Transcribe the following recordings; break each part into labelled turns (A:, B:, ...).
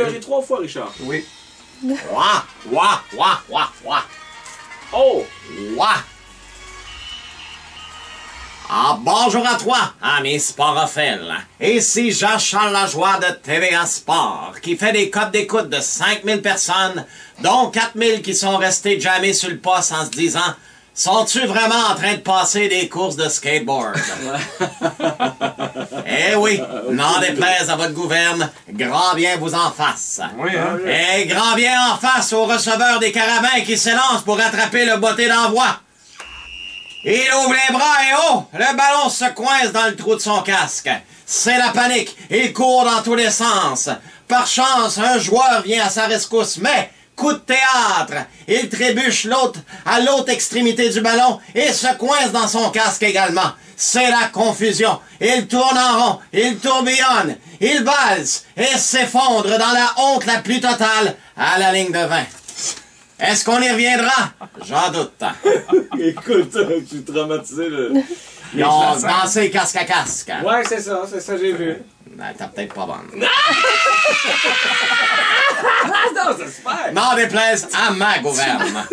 A: J'ai 3 fois, Richard.
B: Oui.
C: Ouah, ouah, ouah, ouah, ouah.
A: Oh!
C: Ouah. Ah, bonjour à toi, ami sporophiles. Ici Jean-Charles Lajoie de TVA Sport, qui fait des codes d'écoute de 5000 personnes, dont 4000 qui sont restés jammés sur le poste en se disant « Sont-tu vraiment en train de passer des courses de skateboard? » Eh oui, n'en déplaise à votre gouverne, grand bien vous en fasse.
B: Oui, hein?
C: Et grand bien en face aux receveurs des carabins qui s'élancent pour attraper le botté d'envoi. Il ouvre les bras et oh, le ballon se coince dans le trou de son casque. C'est la panique, il court dans tous les sens. Par chance, un joueur vient à sa rescousse, mais coup de théâtre, il trébuche à l'autre extrémité du ballon et se coince dans son casque également. C'est la confusion. Il tourne en rond, il tourbillonne, il valse et s'effondre dans la honte la plus totale à la ligne de 20. Est-ce qu'on y reviendra? J'en doute.
A: Écoute, je suis traumatisé, là.
C: Ils ont dansé casque à casque.
A: Ouais, c'est ça, j'ai vu.
C: Ben, t'as peut-être pas bonne.
A: Non, c'est super!
C: N'en déplaise à ma gouverne.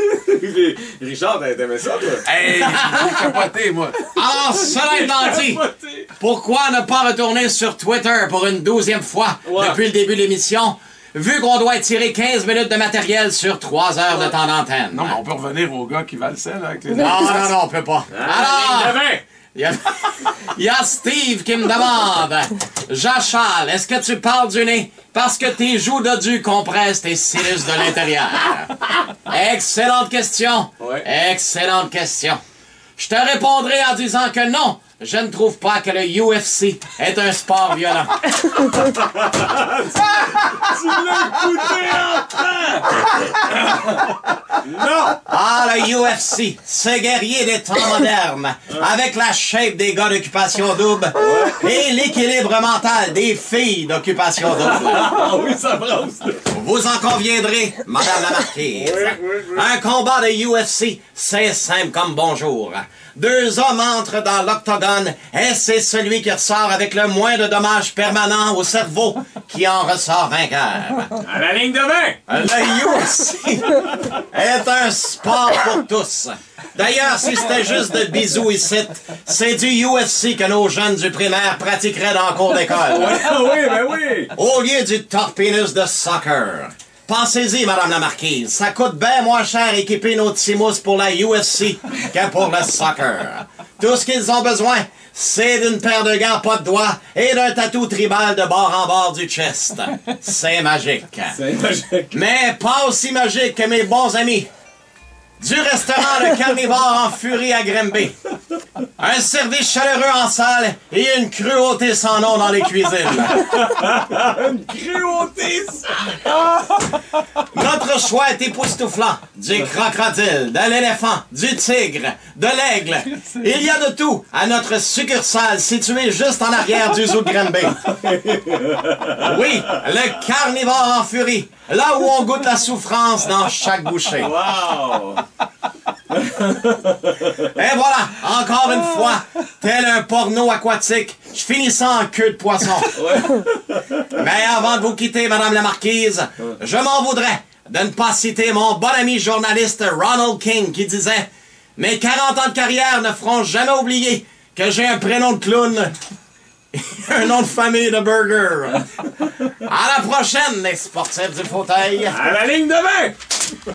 A: Richard, t'aimais ça, toi?
B: Hey, j'ai capoté, moi.
C: Alors, cela étant dit, pourquoi ne pas retourner sur Twitter pour une 12e fois depuis le début de l'émission, vu qu'on doit étirer 15 minutes de matériel sur 3 heures de temps d'antenne?
B: Non, mais on peut revenir au gars qui valsait, là, avec les...
C: Non, on peut pas. Alors, il y a Steve qui me demande, Jean-Charles, est-ce que tu parles du nez parce que tes joues dodu compressent tes sinus de l'intérieur? Excellente question.
A: Ouais.
C: Excellente question. Je te répondrai en disant que non. Je ne trouve pas que le UFC est un sport violent.
A: Tu l'as écouté Non!
C: Ah, le UFC, c'est guerrier des temps modernes, avec la shape des gars d'occupation double et l'équilibre mental des filles d'occupation double.
A: Ah oui, ça brasse, là.
C: Vous en conviendrez, madame la marquise. Un combat de UFC, c'est simple comme bonjour. 2 hommes entrent dans l'octogone et c'est celui qui ressort avec le moins de dommages permanents au cerveau qui en ressort vainqueur.
A: À la ligne de 20!
C: Le UFC est un sport pour tous. D'ailleurs, si c'était juste de bisous ici, c'est du UFC que nos jeunes du primaire pratiqueraient dans le cours d'école.
A: Oui, ben oui!
C: Au lieu du torpinus de soccer. Pensez-y, madame la marquise, ça coûte bien moins cher équiper nos petits mousses pour la UFC que pour le soccer. Tout ce qu'ils ont besoin, c'est d'une paire de gants pas de doigts et d'un tatou tribal de bord en bord du chest. C'est magique.
A: C'est magique.
C: Mais pas aussi magique que mes bons amis du restaurant Le Carnivore en furie à Grimby. Un service chaleureux en salle et une cruauté sans nom dans les cuisines.
A: Une cruauté,
C: Notre choix est époustouflant. Du crocodile, de l'éléphant, du tigre, de l'aigle. Il y a de tout à notre succursale située juste en arrière du zoo de Grimby. Oui, le Carnivore en furie. Là où on goûte la souffrance dans chaque bouchée.
A: wow!
C: Et voilà, encore une fois, tel un porno aquatique, je finis ça en queue de poisson. Mais avant de vous quitter, madame la marquise, je m'en voudrais de ne pas citer mon bon ami journaliste Ronald King qui disait « Mes 40 ans de carrière ne feront jamais oublier que j'ai un prénom de clown et un nom de famille de burger. » À la prochaine, les sportifs du fauteuil.
A: À la ligne de 20!